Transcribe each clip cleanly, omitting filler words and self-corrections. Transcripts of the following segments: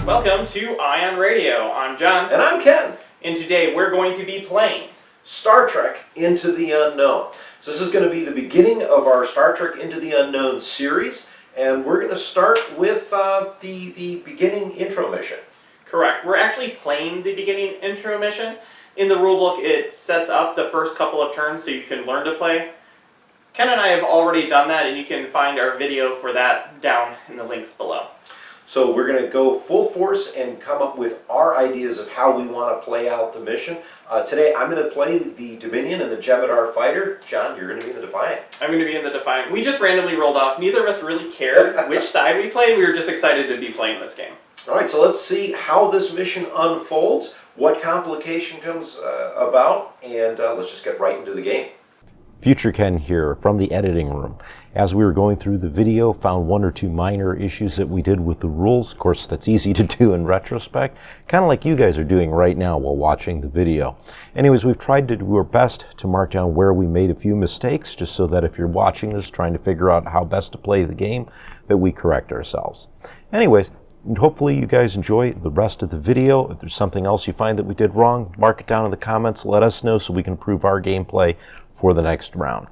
Welcome to Ion Radio. I'm John. And I'm Ken. And today we're going to be playing Star Trek Into the Unknown. So this is going to be the beginning of our Star Trek Into the Unknown series, and we're going to start with the beginning intro mission. Correct. We're actually playing the beginning intro mission. In the rulebook, it sets up the first couple of turns so you can learn to play. Ken and I have already done that, and you can find our video for that down in the links below. So we're going to go full force and come up with our ideas of how we want to play out the mission. Today I'm going to play the Dominion and the Jem'Hadar fighter. John, you're going to be in the Defiant. I'm going to be in the Defiant. We just randomly rolled off. Neither of us really cared which side we played. We were just excited to be playing this game. All right, so let's see how this mission unfolds, what complication comes about, and let's just get right into the game. Future Ken here from the editing room. As we were going through the video, found one or two minor issues that we did with the rules. Of course, that's easy to do in retrospect, kind of like you guys are doing right now while watching the video. Anyways, we've tried to do our best to mark down where we made a few mistakes, just so that if you're watching this trying to figure out how best to play the game, that we correct ourselves. Anyways, hopefully you guys enjoy the rest of the video. If there's something else you find that we did wrong, mark it down in the comments, let us know so we can improve our gameplay for the next round.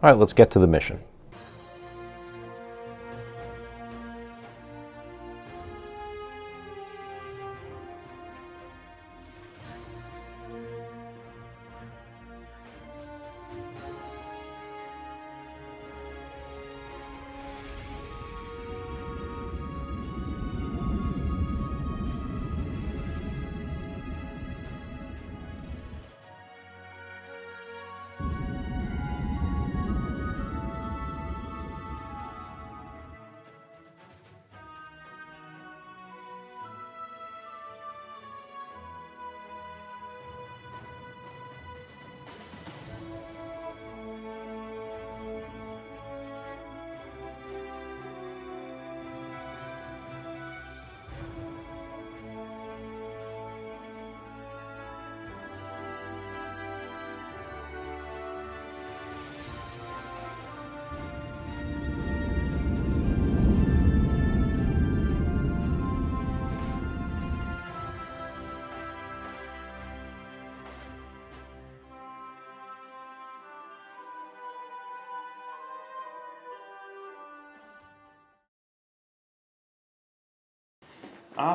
All right, let's get to the mission.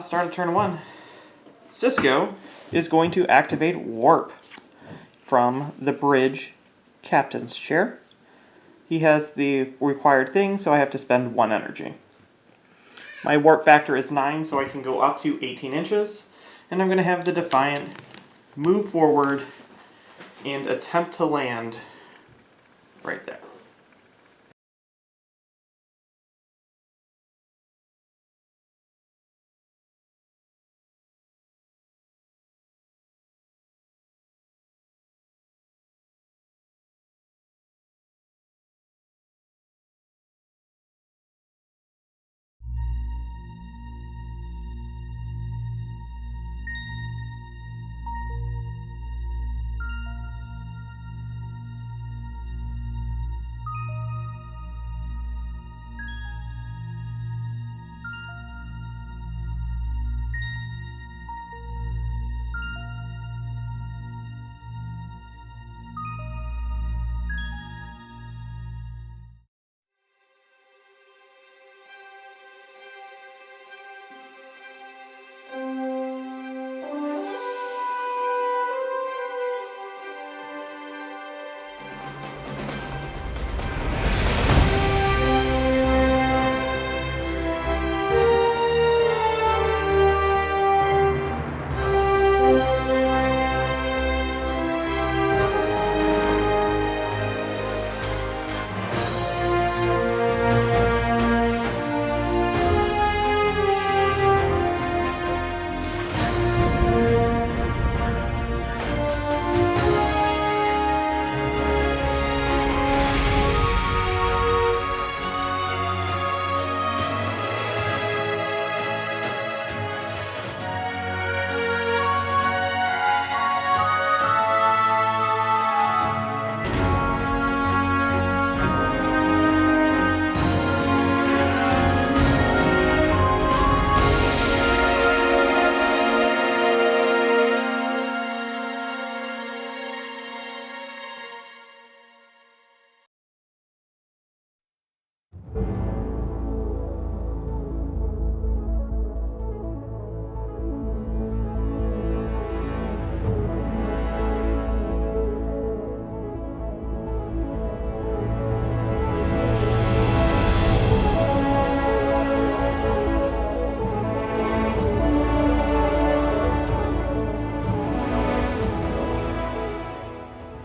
Start of turn one. Cisco is going to activate Warp from the bridge captain's chair. He has the required thing, so I have to spend 1 energy. My warp factor is 9, so I can go up to 18 inches. And I'm going to have the Defiant move forward and attempt to land right there.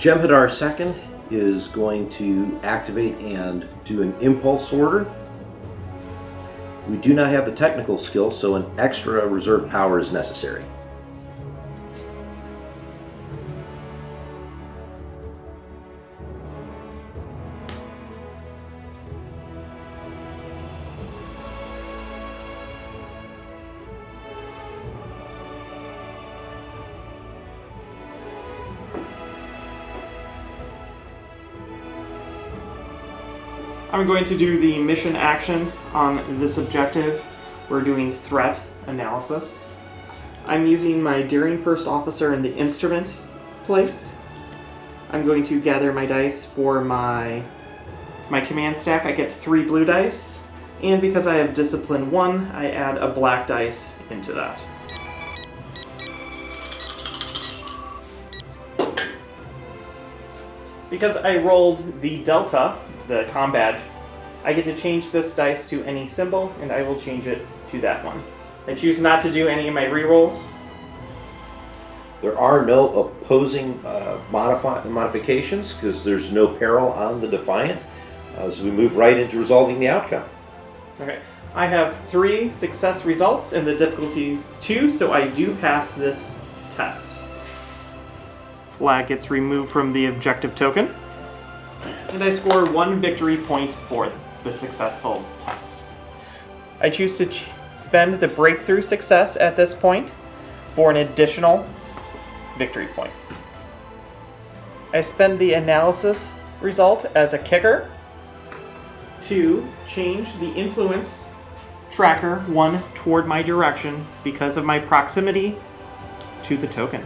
Jem'Hadar II is going to activate and do an impulse order. We do not have the technical skill, so an extra reserve power is necessary. I'm going to do the mission action on this objective. We're doing threat analysis. I'm using my Daring First Officer in the instrument place. I'm going to gather my dice for my command stack. I get 3 blue dice, and because I have Discipline 1, I add a black dice into that. Because I rolled the Delta, the comm badge, I get to change this dice to any symbol, and I will change it to that one. I choose not to do any of my rerolls. There are no opposing modifications because there's no peril on the Defiant, as we move right into resolving the outcome. Okay, I have 3 success results, and the difficulty is 2, so I do pass this test. Flag gets removed from the objective token, and I score 1 victory point for the successful test. I choose to spend the breakthrough success at this point for an additional victory point. I spend the analysis result as a kicker to change the influence tracker 1 toward my direction because of my proximity to the token.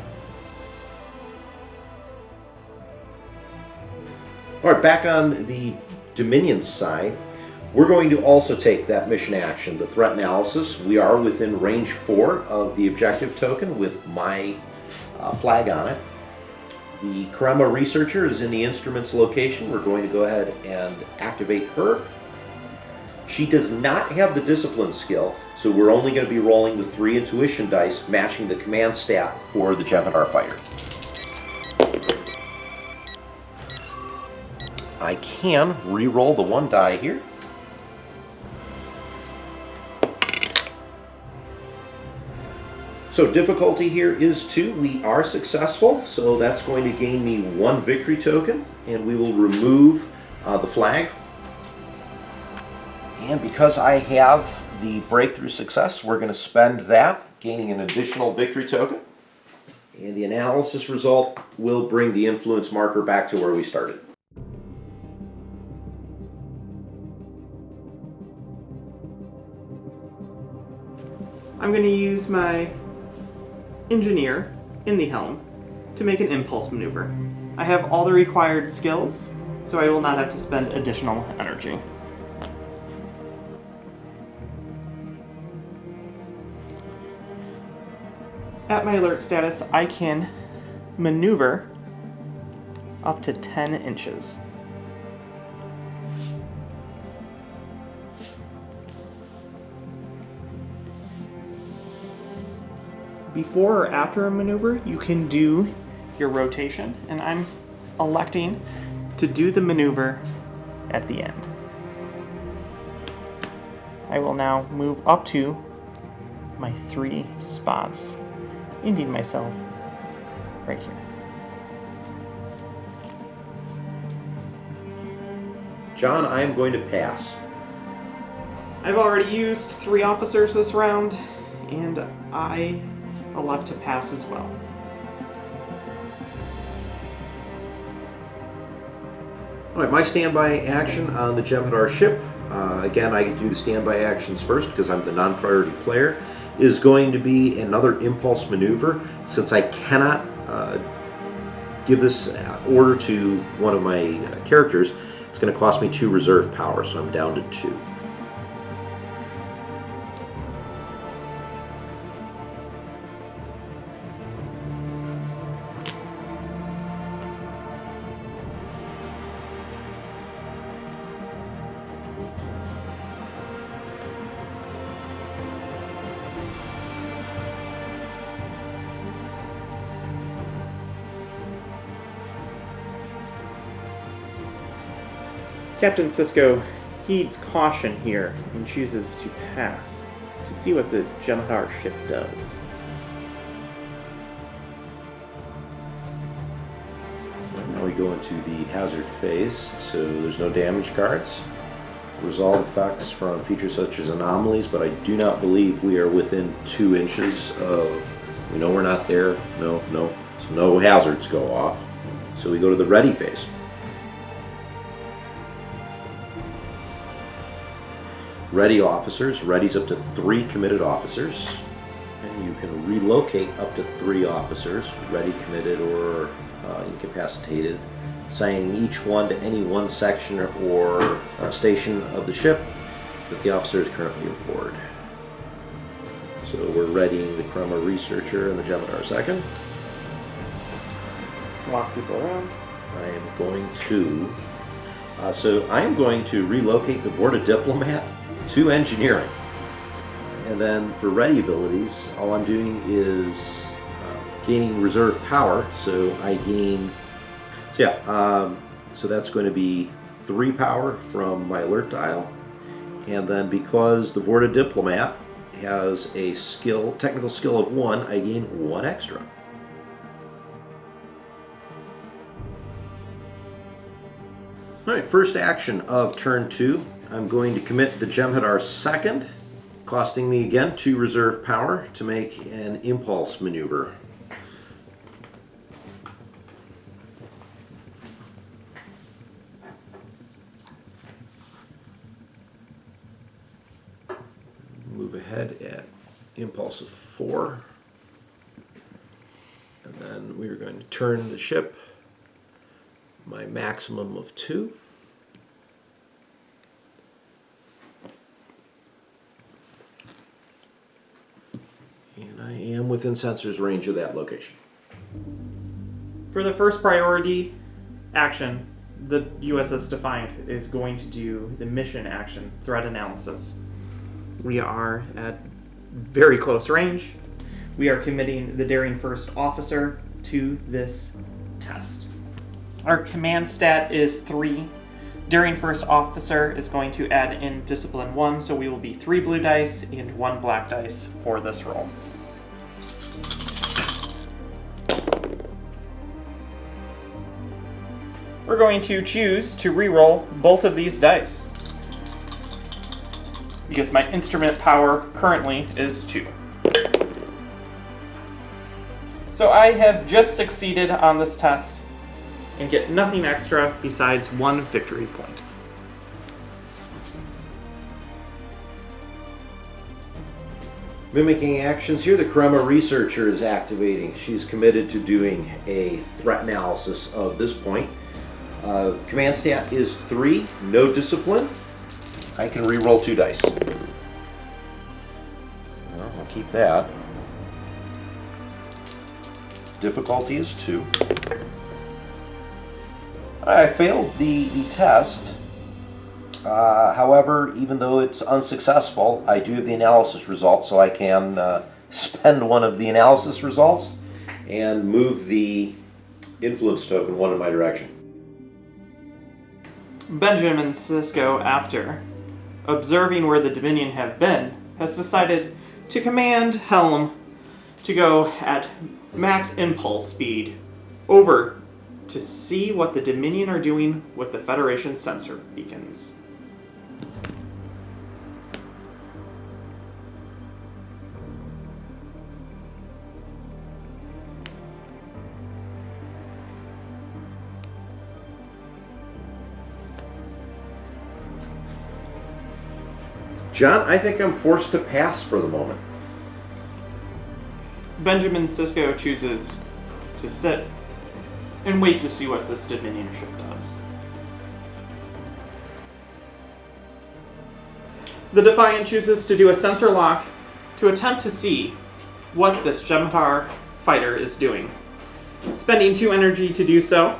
All right, back on the Dominion side, we're going to also take that mission action, the threat analysis. We are within range 4 of the objective token with my flag on it. The Karema researcher is in the instrument's location. We're going to go ahead and activate her. She does not have the discipline skill, so we're only going to be rolling with 3 intuition dice, matching the command stat for the Jem'Hadar fighter. I can re-roll the 1 die here. So difficulty here is 2. We are successful, so that's going to gain me 1 victory token, and we will remove the flag. And because I have the breakthrough success, we're going to spend that, gaining an additional victory token. And the analysis result will bring the influence marker back to where we started. I'm going to use my engineer in the helm to make an impulse maneuver. I have all the required skills, so I will not have to spend additional energy. At my alert status, I can maneuver up to 10 inches. Before or after a maneuver, you can do your rotation, and I'm electing to do the maneuver at the end. I will now move up to my 3 spots, ending myself right here. John, I am going to pass. I've already used 3 officers this round, and I elect to pass as well. All right, my standby action on the Jem'Hadar ship, again, I do the standby actions first because I'm the non-priority player, is going to be another impulse maneuver. Since I cannot give this order to one of my characters, it's going to cost me 2 reserve power, so I'm down to 2. Captain Sisko heeds caution here and chooses to pass to see what the Jem'Hadar ship does. Now we go into the hazard phase, so there's no damage cards. Resolve effects from features such as anomalies, but I do not believe we are within 2 inches of, we know we're not there, no, so no hazards go off. So we go to the ready phase. Ready officers, ready's up to 3 committed officers, and you can relocate up to 3 officers, ready, committed, or incapacitated, assigning each one to any one section or station of the ship that the officer is currently aboard. So we're readying the Chroma Researcher and the Jem'Hadar second. Swap people around. I am going to relocate the Board of Diplomat to Engineering. And then for ready abilities, all I'm doing is gaining reserve power, so I gain, so that's going to be 3 power from my alert dial, and then because the Vorta Diplomat has a technical skill of 1, I gain 1 extra. Alright, first action of turn 2, I'm going to commit the Jem'Hadar second, costing me again 2 reserve power to make an impulse maneuver. Move ahead at impulse of 4, and then we are going to turn the ship my maximum of 2. And I am within sensors range of that location. For the first priority action, the USS Defiant is going to do the mission action, threat analysis. We are at very close range. We are committing the Daring First Officer to this test. Our command stat is 3. Daring First Officer is going to add in Discipline 1, so we will be 3 blue dice and 1 black dice for this roll. We're going to choose to re-roll both of these dice, because my instrument power currently is 2. So I have just succeeded on this test and get nothing extra besides 1 victory point. Mimicking actions here, the Chroma Researcher is activating. She's committed to doing a threat analysis of this point. Command stat is 3, no discipline. I can re-roll 2 dice. Well, I'll keep that. Difficulty is 2. I failed the test. However, even though it's unsuccessful, I do have the analysis results, so I can spend one of the analysis results and move the influence token 1 in my direction. Benjamin Sisko, after observing where the Dominion have been, has decided to command Helm to go at max impulse speed over to see what the Dominion are doing with the Federation sensor beacons. John, I think I'm forced to pass for the moment. Benjamin Sisko chooses to sit and wait to see what this Dominion ship does. The Defiant chooses to do a sensor lock to attempt to see what this Jem'Hadar fighter is doing. Spending 2 energy to do so,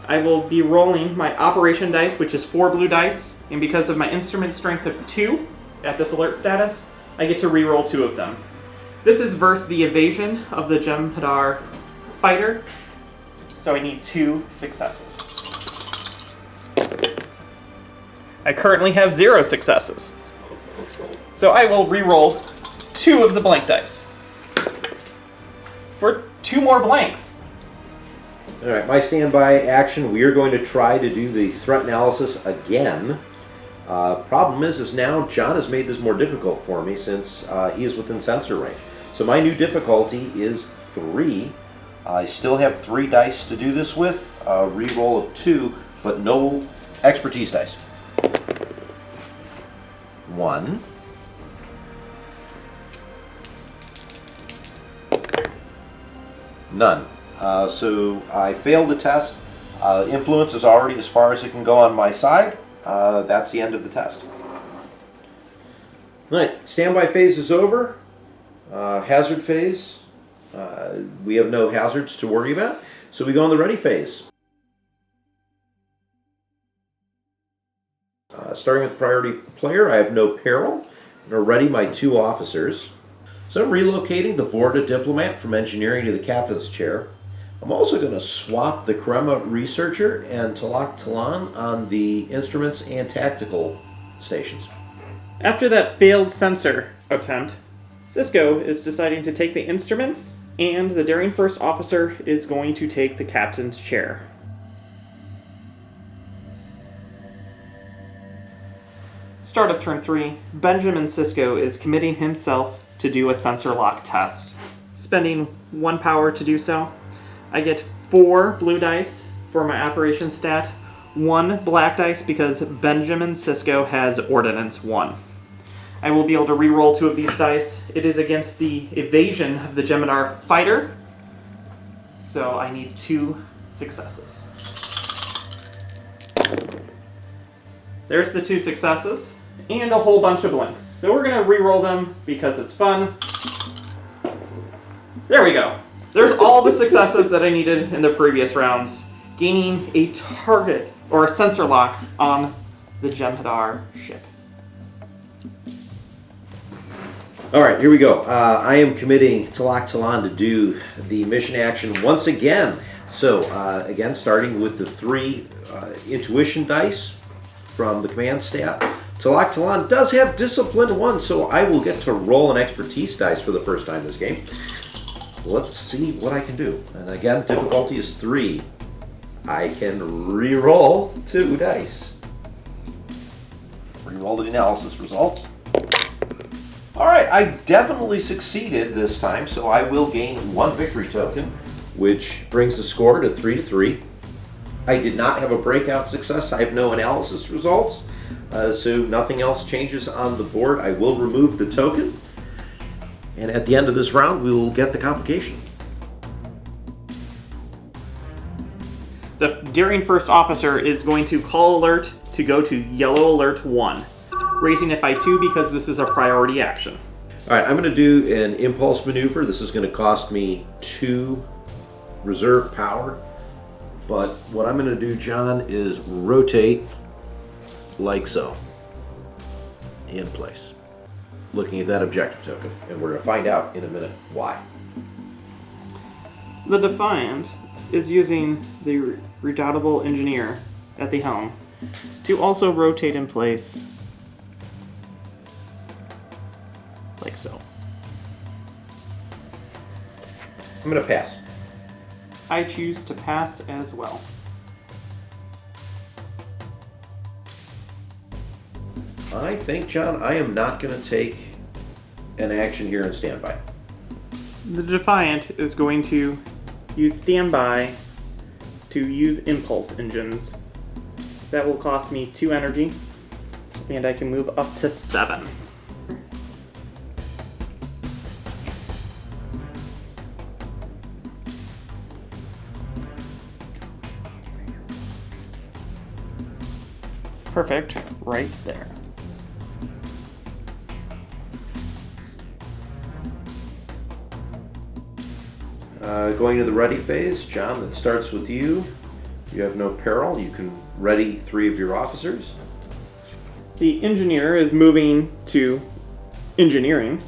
I will be rolling my operation dice, which is 4 blue dice, and because of my instrument strength of 2 at this alert status, I get to re-roll 2 of them. This is versus the evasion of the Jem'Hadar fighter, so I need 2 successes. I currently have 0 successes. So I will re-roll 2 of the blank dice for 2 more blanks. All right, my standby action, we are going to try to do the threat analysis again. Problem is now John has made this more difficult for me since he is within sensor range. So my new difficulty is 3. I still have 3 dice to do this with, a re-roll of 2, but no expertise dice. 1. None. So I failed the test. Influence is already as far as it can go on my side. That's the end of the test. All right, standby phase is over. Hazard phase, we have no hazards to worry about. So we go on the ready phase. Starting with priority player, I have no peril. I'm going to ready my 2 officers. So I'm relocating the Vorta diplomat from engineering to the captain's chair. I'm also going to swap the Crema researcher and Talak Talan on the instruments and tactical stations. After that failed sensor attempt, Cisco is deciding to take the instruments, and the daring first officer is going to take the captain's chair. Start of turn 3, Benjamin Cisco is committing himself to do a sensor lock test. Spending 1 power to do so. I get 4 blue dice for my operation stat, 1 black dice because Benjamin Cisco has Ordnance 1. I will be able to re-roll 2 of these dice. It is against the evasion of the Gemidar fighter, so I need 2 successes. There's the 2 successes, and a whole bunch of blanks. So we're going to re-roll them because it's fun. There we go. There's all the successes that I needed in the previous rounds, gaining a target, or a sensor lock, on the Gemidar ship. All right, here we go. I am committing Talak Talan to do the mission action once again. So, again, starting with the 3 intuition dice from the command stat. Talak Talan does have Discipline 1, so I will get to roll an expertise dice for the first time this game. Let's see what I can do. And again, difficulty is 3. I can re-roll 2 dice. Re-roll the analysis results. All right, I definitely succeeded this time, so I will gain 1 victory token, which brings the score to 3-3. I did not have a breakout success. I have no analysis results, so nothing else changes on the board. I will remove the token, and at the end of this round, we will get the complication. The daring first officer is going to call alert to go to yellow alert 1, raising it by 2 because this is a priority action. All right, I'm going to do an impulse maneuver. This is going to cost me 2 reserve power. But what I'm going to do, John, is rotate like so in place, looking at that objective token. And we're going to find out in a minute why. The Defiant is using the redoubtable engineer at the helm to also rotate in place like so. I'm going to pass. I choose to pass as well. I think, John, I am not going to take an action here in standby. The Defiant is going to use standby to use impulse engines. That will cost me 2 energy, and I can move up to 7. Perfect, right there. Going to the ready phase, John, that starts with you. You have no peril. You can ready 3 of your officers. The engineer is moving to engineering.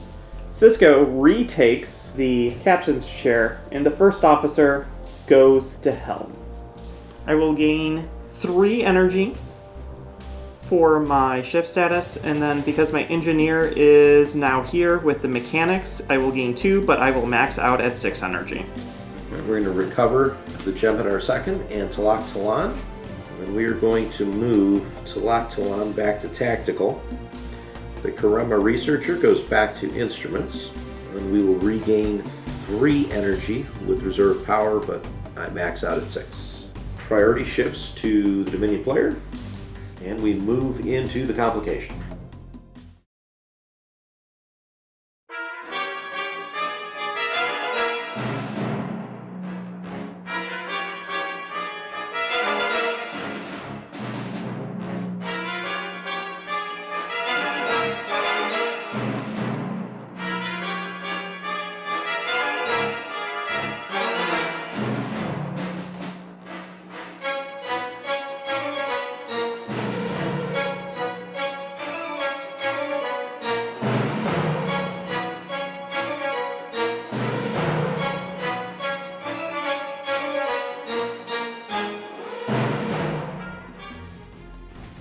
Cisco retakes the captain's chair, and the first officer goes to helm. I will gain 3 energy for my ship status, and then because my engineer is now here with the mechanics, I will gain 2, but I will max out at 6 energy. We're going to recover the Jem'Hadar second and Talak Talan. And then we are going to move Talak Talan back to tactical. The Karema researcher goes back to instruments. And we will regain 3 energy with reserve power, but I max out at 6. Priority shifts to the Dominion player, and we move into the complication.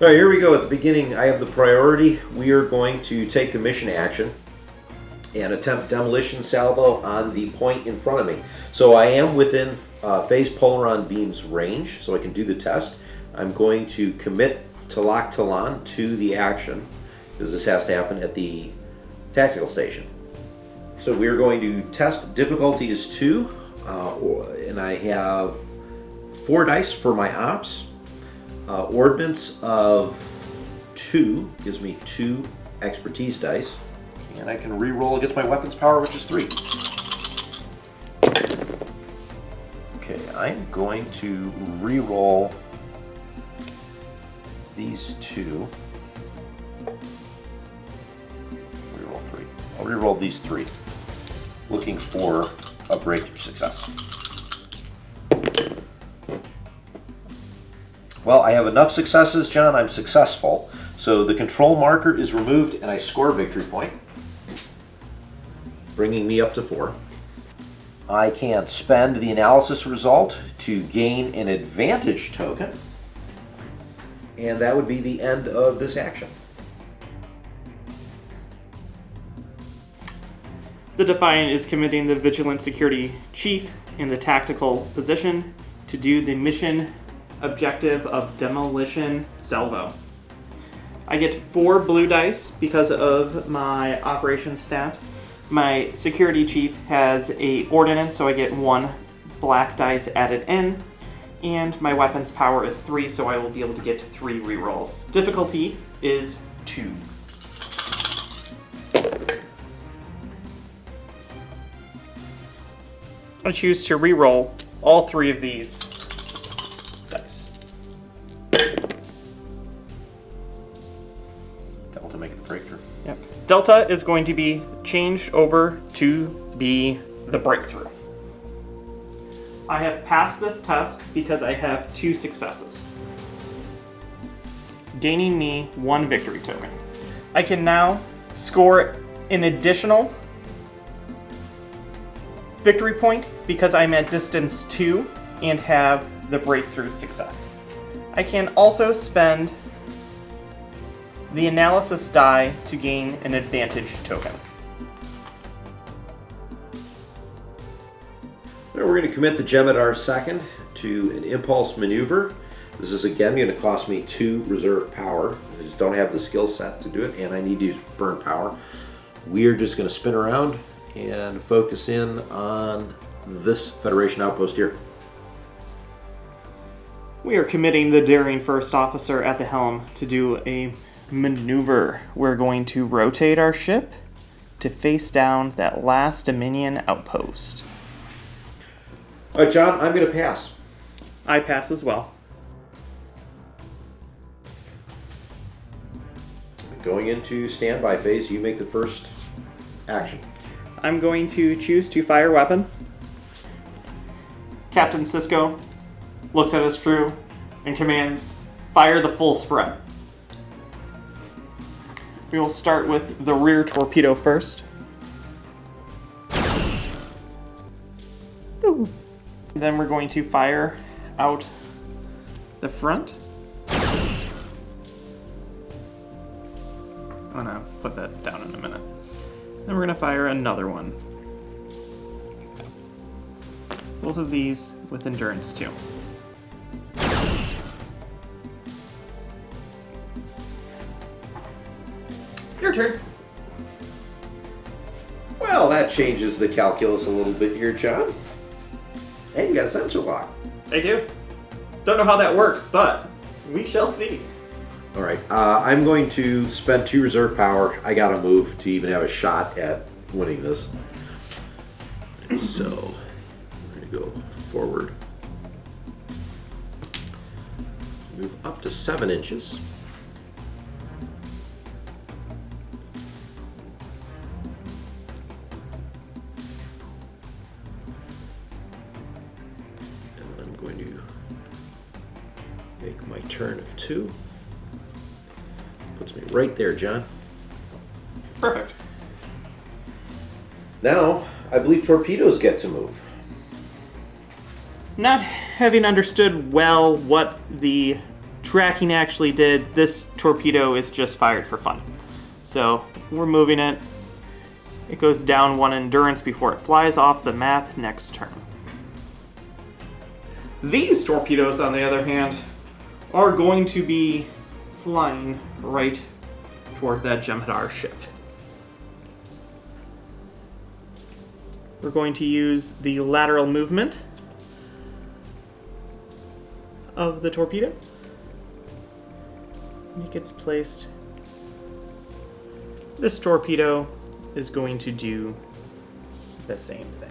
All right, here we go. At the beginning, I have the priority. We are going to take the mission action and attempt demolition salvo on the point in front of me. So I am within phase polaron beam's range, so I can do the test. I'm going to commit Talak Talan to the action, because this has to happen at the tactical station. So we're going to test difficulty is 2, and I have 4 dice for my ops. Ordnance of 2 gives me 2 expertise dice, and I can re-roll against my weapons power, which is 3. Okay, I'm going to re-roll these 2. Re-roll 3. I'll re-roll these 3, looking for a breakthrough success. Well, I have enough successes, John. I'm successful. So the control marker is removed and I score a victory point, bringing me up to 4. I can spend the analysis result to gain an advantage token, and that would be the end of this action. The Defiant is committing the Vigilant Security Chief in the tactical position to do the mission objective of demolition salvo. I get 4 blue dice because of my operations stat. My security chief has a ordnance, so I get 1 black dice added in, and my weapons power is 3, so I will be able to get 3 rerolls. Difficulty is 2. I choose to reroll all 3 of these dice. Delta make it the breakthrough. Yep. Delta is going to be changed over to be the breakthrough. I have passed this test because I have 2 successes, gaining me 1 victory token. I can now score an additional victory point because I'm at distance 2 and have the breakthrough success. I can also spend the analysis die to gain an advantage token. Now we're going to commit the Jem'Hadar second to an impulse maneuver. This is again going to cost me 2 reserve power. I just don't have the skill set to do it, and I need to use burn power. We are just going to spin around and focus in on this Federation outpost here. We are committing the daring first officer at the helm to do a maneuver. We're going to rotate our ship to face down that last Dominion outpost. All right, John, I'm going to pass. I pass as well. Going into standby phase, you make the first action. I'm going to choose to fire weapons. Captain Sisko looks at his crew and commands, "Fire the full spread." We will start with the rear torpedo first. Ooh. Then we're going to fire out the front. I'm gonna put that down in a minute. Then we're gonna fire another one. Both of these with endurance 2. Your turn. Well, that changes the calculus a little bit here, John. And you got a sensor lock. I do. Don't know how that works, but we shall see. All right, I'm going to spend 2 reserve power. I got to move to even have a shot at winning this. So, we're going to go forward. Move up to 7 inches. And then I'm going to make my turn of 2. Puts me right there, John. Perfect. Now, I believe torpedoes get to move. Not having understood well what the tracking actually did, this torpedo is just fired for fun. So we're moving it. It goes down 1 endurance before it flies off the map next turn. These torpedoes, on the other hand, are going to be flying right toward that Jem'Hadar ship. We're going to use the lateral movement of the torpedo. It gets placed. This torpedo is going to do the same thing.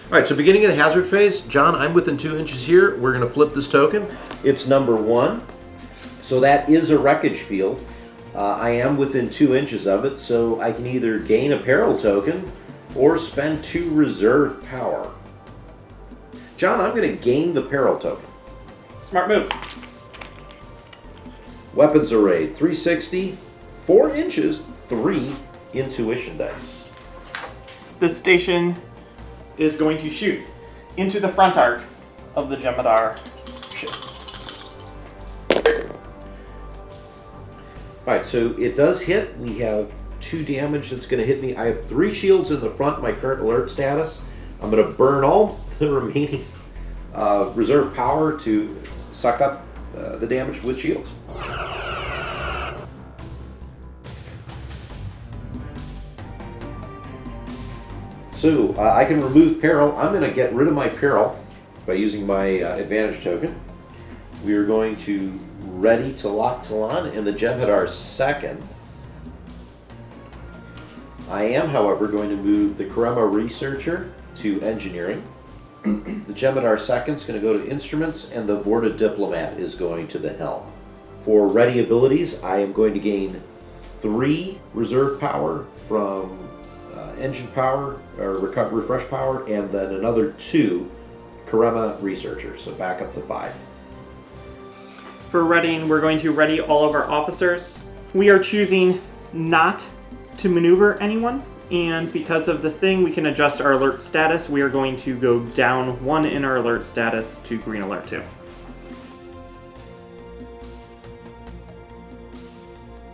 All right, so beginning of the hazard phase, John, I'm within 2 inches here. We're going to flip this token. It's number 1. So that is a wreckage field. I am within 2 inches of it, so I can either gain a peril token or spend 2 reserve power. John, I'm going to gain the peril token. Smart move. Weapons array, 360, 4 inches, 3 intuition dice. This station is going to shoot into the front arc of the Jem'Hadar ship. Alright, so it does hit. We have 2 damage that's going to hit me. I have 3 shields in the front, my current alert status. I'm going to burn all the remaining reserve power to suck up the damage with shields. So I can remove peril. I'm going to get rid of my peril by using my advantage token. We are going to ready to lock Talon in the Jem'Hadar second. I am, however, going to move the Karema Researcher to Engineering. The Jem'Hadar second is going to go to Instruments, and the Vorta Diplomat is going to the Helm. For ready abilities, I am going to gain 3 reserve power from engine power, or refresh power, and then another 2 Karema Researcher, so back up to 5. For readying, we're going to ready all of our officers. We are choosing not to maneuver anyone, and because of this thing, we can adjust our alert status. We are going to go down 1 in our alert status to green alert 2.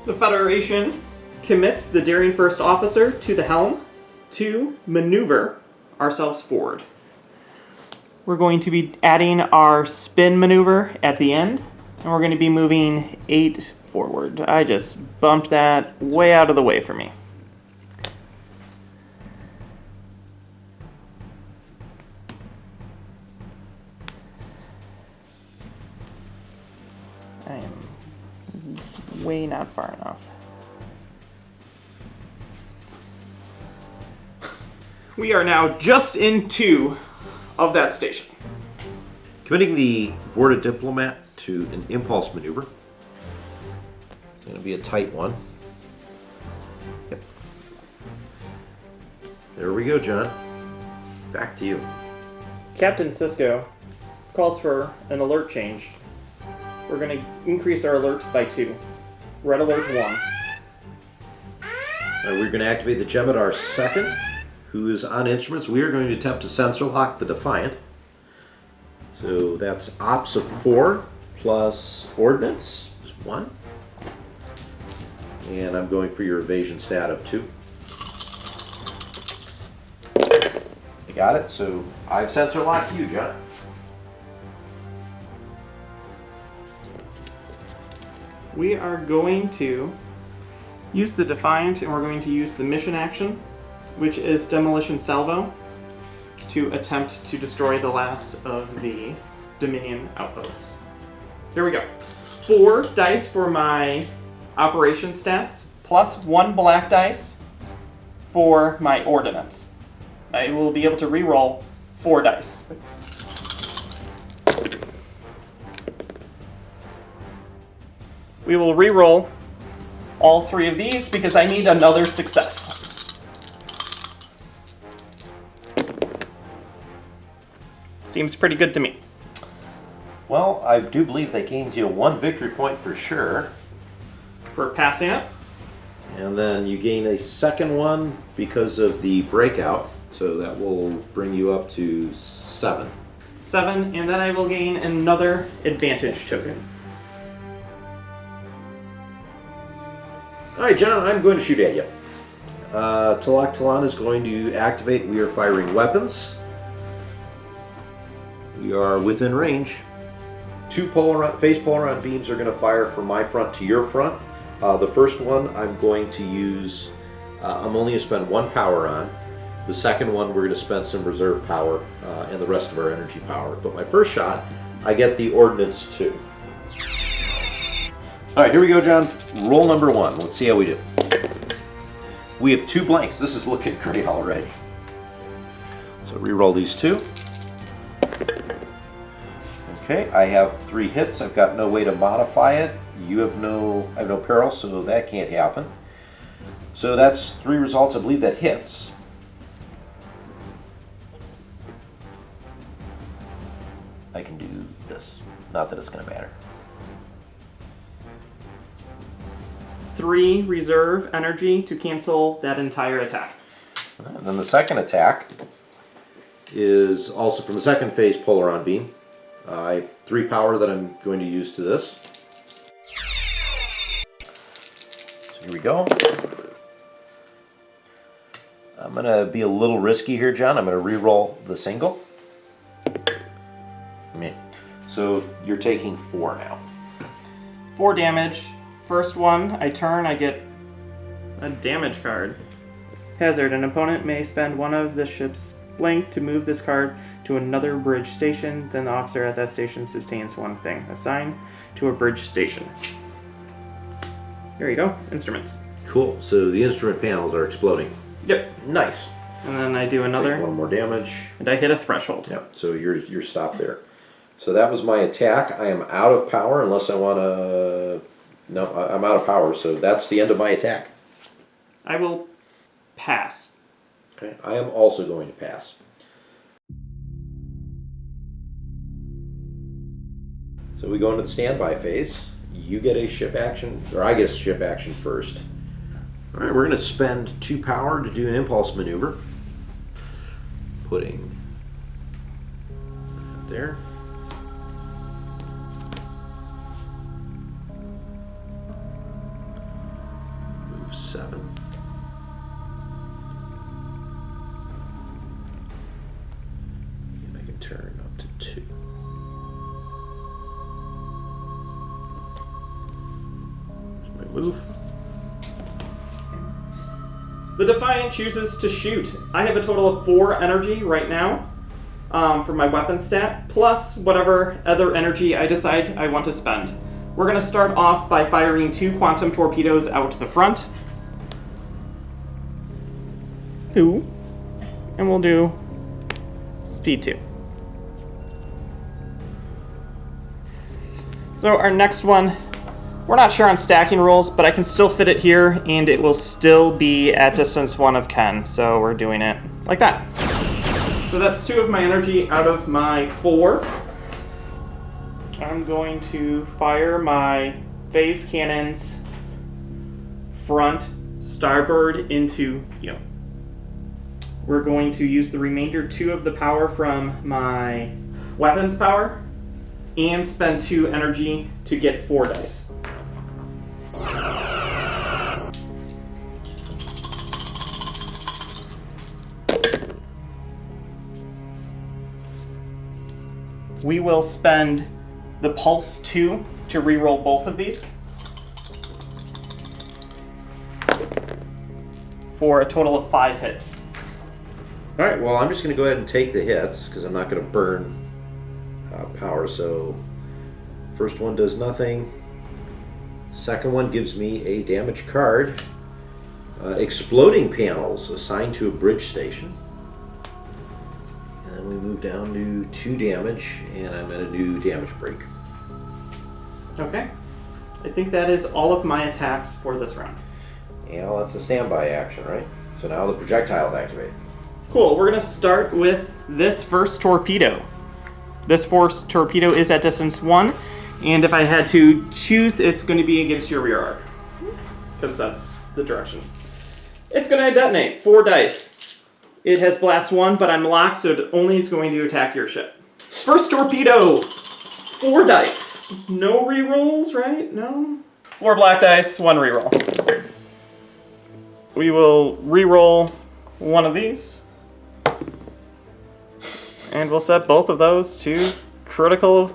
The Federation commits the daring first officer to the helm to maneuver ourselves forward. We're going to be adding our spin maneuver at the end, and we're going to be moving 8 forward. I just bumped that way out of the way for me. I am way not far enough. We are now just in 2 of that station. Committing the Vorta Diplomat to an impulse maneuver. It's going to be a tight one. Yep. There we go, John. Back to you. Captain Cisco calls for an alert change. We're going to increase our alert by 2. Red alert 1. We're going to activate the Jem'Hadar second, who is on instruments. We are going to attempt to sensor lock the Defiant. So that's ops of 4 plus ordnance is 1. And I'm going for your evasion stat of 2. You got it. So I've sensor locked you, John. We are going to use the Defiant, and we're going to use the mission action, which is Demolition Salvo, to attempt to destroy the last of the Dominion outposts. Here we go. 4 dice for my operation stats, plus 1 black dice for my ordnance. I will be able to reroll 4 dice. We will re-roll all 3 of these because I need another success. Seems pretty good to me. Well, I do believe that gains you 1 victory point for sure. For passing it. And then you gain a second one because of the breakout. So that will bring you up to 7. 7, and then I will gain another advantage token. Alright, John, I'm going to shoot at you. Talak Talan is going to activate. We are firing weapons. We are within range. 2 phase polaron beams are going to fire from my front to your front. The first one I'm going to use, I'm only going to spend 1 power on. The second one we're going to spend some reserve power and the rest of our energy power. But my first shot, I get the ordnance 2. Alright, here we go, John. Roll number 1. Let's see how we do. We have 2 blanks. This is looking great already. So re-roll these 2. Okay, I have 3 hits. I've got no way to modify it. I have no peril, so that can't happen. So that's 3 results. I believe that hits. I can do this. Not that it's going to matter. 3 reserve energy to cancel that entire attack. And then the second attack is also from the second phase polaron beam. I have 3 power that I'm going to use to this. So here we go. I'm going to be a little risky here, John. I'm going to re-roll the single. So you're taking 4 now. 4 damage. First one, I turn, I get a damage card. Hazard, an opponent may spend 1 of the ship's blank to move this card to another bridge station, then the officer at that station sustains 1 thing. Assign to a bridge station. Here you go, instruments. Cool, so the instrument panels are exploding. Yep. Nice. And then I do another. Take 1 more damage. And I hit a threshold. Yep, so you're stopped there. So that was my attack. I am out of power unless I want to... No, I'm out of power, so that's the end of my attack. I will pass. Okay, I am also going to pass. So we go into the standby phase. You get a ship action, or I get a ship action first. All right, we're going to spend 2 power to do an impulse maneuver. Putting that there. Move 7. And I can turn up to 2. There's my move. The Defiant chooses to shoot. I have a total of 4 energy right now for my weapon stat, plus whatever other energy I decide I want to spend. We're going to start off by firing 2 quantum torpedoes out the front. 2. And we'll do speed 2. So our next one, we're not sure on stacking rules, but I can still fit it here, and it will still be at distance 1 of Ken. So we're doing it like that. So that's 2 of my energy out of my 4. I'm going to fire my phase cannons front starboard into you. We're going to use the remainder 2 of the power from my weapons power and spend 2 energy to get 4 dice. We will spend the Pulse 2 to reroll both of these for a total of 5 hits. All right, well, I'm just going to go ahead and take the hits because I'm not going to burn power. So first one does nothing. Second one gives me a damage card. Exploding panels assigned to a bridge station. And we move down to 2 damage, and I'm at a new damage break. Okay. I think that is all of my attacks for this round. And well, that's a standby action, right? So now the projectile activate. Cool, we're going to start with this first torpedo. This first torpedo is at distance 1, and if I had to choose, it's going to be against your rear arc. Because that's the direction. It's going to detonate 4 dice. It has blast 1, but I'm locked, so it only is going to attack your ship. First torpedo, 4 dice. No rerolls, right? No? 4 black dice, 1 reroll. We will reroll one of these. And we'll set both of those to critical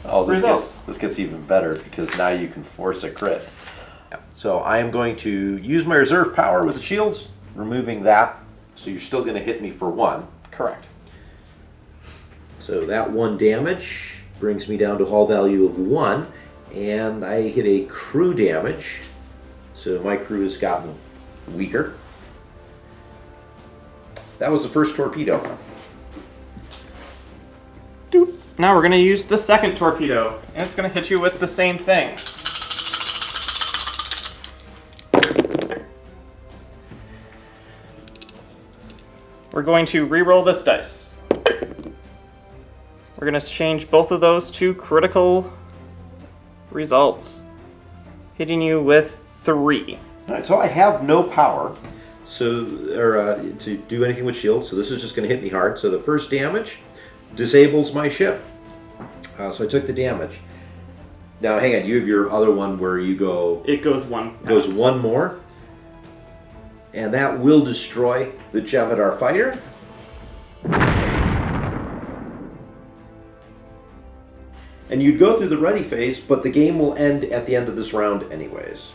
results. This gets even better because now you can force a crit. So I am going to use my reserve power with the shields, removing that. So you're still going to hit me for 1. Correct. So that 1 damage brings me down to hull value of 1, and I hit a crew damage. So my crew has gotten weaker. That was the first torpedo. Doop. Now we're going to use the second torpedo, and it's going to hit you with the same thing. We're going to re-roll this dice. We're going to change both of those to critical results, hitting you with 3. All right, so I have no power to do anything with shields, so this is just going to hit me hard. So the first damage disables my ship. So I took the damage. Now, hang on, you have your other one where you go... It goes 1. Goes 1 more. And that will destroy the Jemadar fighter. And you'd go through the ready phase, but the game will end at the end of this round anyways.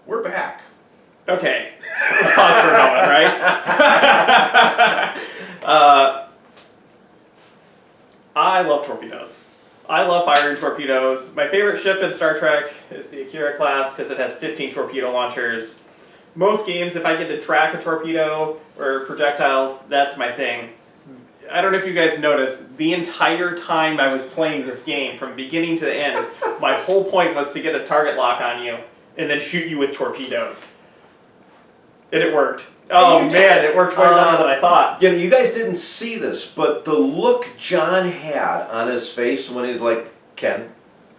We're back. Okay, let's pause for a moment, right? I love torpedoes. I love firing torpedoes. My favorite ship in Star Trek is the Akira class because it has 15 torpedo launchers. Most games, if I get to track a torpedo or projectiles, that's my thing. I don't know if you guys noticed, the entire time I was playing this game, from beginning to the end, my whole point was to get a target lock on you and then shoot you with torpedoes. And it worked. Oh man, it worked way better than I thought. You know, you guys didn't see this, but the look John had on his face when he's like, Ken,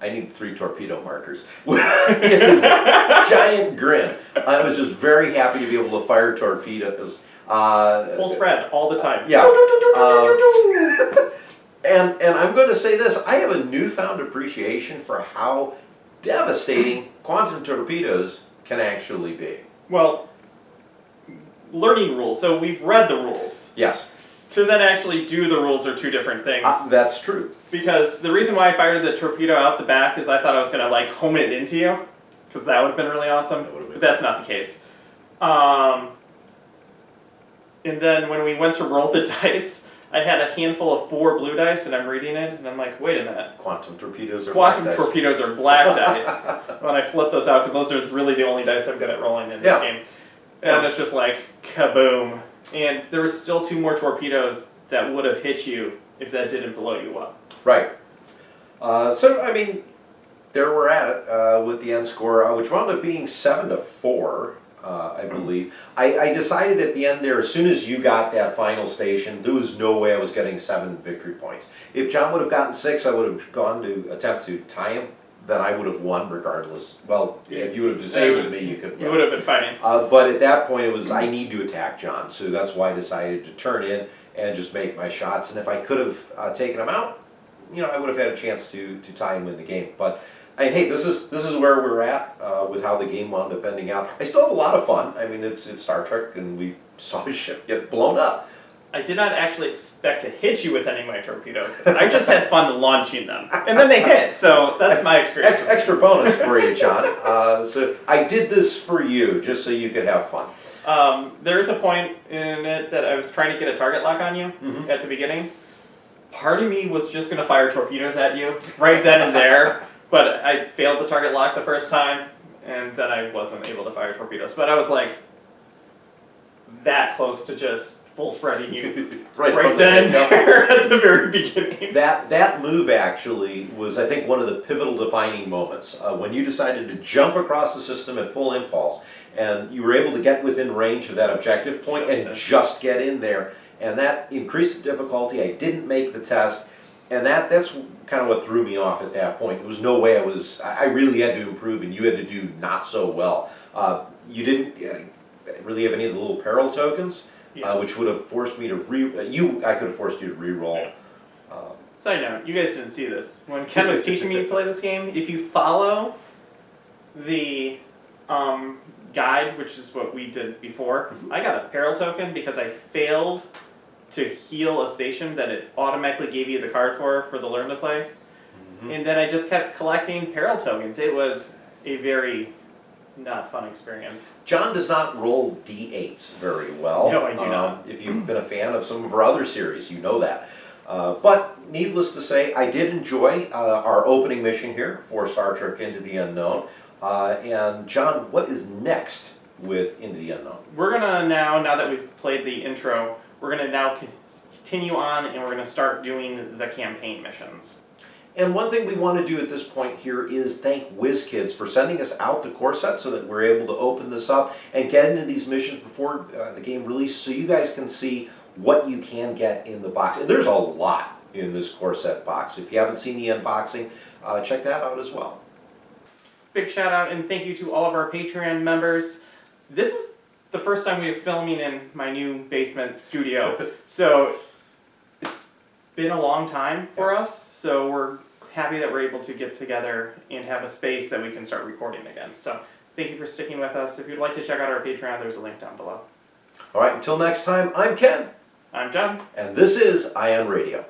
I need 3 torpedo markers. His giant grin. I was just very happy to be able to fire torpedoes. Full spread, all the time. Yeah. And I'm going to say this, I have a newfound appreciation for how devastating quantum torpedoes can actually be. Well, learning rules. So we've read the rules. Yes. To then actually do the rules are 2 different things. That's true. Because the reason why I fired the torpedo out the back is I thought I was going to like home it into you. Because that would have been really awesome. But that's not the case. And then when we went to roll the dice, I had a handful of 4 blue dice, and I'm reading it, and I'm like, wait a minute. Quantum torpedoes are Quantum black dice. torpedoes are black dice. When I flip those out, because those are really the only dice I'm good at rolling in this game. And it's just like, kaboom. And there was still 2 more torpedoes that would have hit you if that didn't blow you up. Right. So, I mean, there we're at it with the end score, which wound up being 7-4. I believe. I decided at the end there, as soon as you got that final station, there was no way I was getting 7 victory points. If John would have gotten 6, I would have gone to attempt to tie him. Then I would have won regardless. Well, if you would have disabled me, you could. You would have been fighting. But at that point, it was I need to attack John, so that's why I decided to turn in and just make my shots. And if I could have taken him out, I would have had a chance to tie and win the game. But hey, this is where we're at with how the game wound up ending out. I still have a lot of fun. I mean, it's Star Trek, and we saw a ship get blown up. I did not actually expect to hit you with any of my torpedoes. I just had fun launching them, and then they hit. So that's my experience. Extra bonus for you, John. So I did this for you, just so you could have fun. There is a point in it that I was trying to get a target lock on you at the beginning. Part of me was just going to fire torpedoes at you right then and there. But I failed the target lock the first time, and then I wasn't able to fire torpedoes. But I was like that close to just full spreading you right then and there at the very beginning. That move actually was, I think, one of the pivotal defining moments when you decided to jump across the system at full impulse, and you were able to get within range of that objective point just get in there, and that increased the difficulty. I didn't make the test. And that's kind of what threw me off at that point. There was no way I really had to improve, and you had to do not so well. You didn't really have any of the little peril tokens, which would have forced me to I could have forced you to re-roll. Yeah. Side note, you guys didn't see this. When Ken was teaching me to play this game, if you follow the guide, which is what we did before, I got a peril token because I failed to heal a station that it automatically gave you the card for the learn to play. And then I just kept collecting peril tokens. It was a very not fun experience. John does not roll D8s very well. No, I do not. If you've been a fan of some of our other series, you know that. But needless to say, I did enjoy our opening mission here for Star Trek Into the Unknown. And John, what is next with Into the Unknown? We're going to now that we've played the intro, we're going to now continue on, and we're going to start doing the campaign missions. And one thing we want to do at this point here is thank Wizkids for sending us out the core set so that we're able to open this up and get into these missions before the game release, so you guys can see what you can get in the box. And there's a lot in this core set box. If you haven't seen the unboxing, check that out as well. Big shout out and thank you to all of our Patreon members. This is the first time we are filming in my new basement studio, so it's been a long time for us, so we're happy that we're able to get together and have a space that we can start recording again. So thank you for sticking with us. If you'd like to check out our Patreon, there's a link down below. All right, until next time, I'm Ken. I'm John. And this is Ion Radio.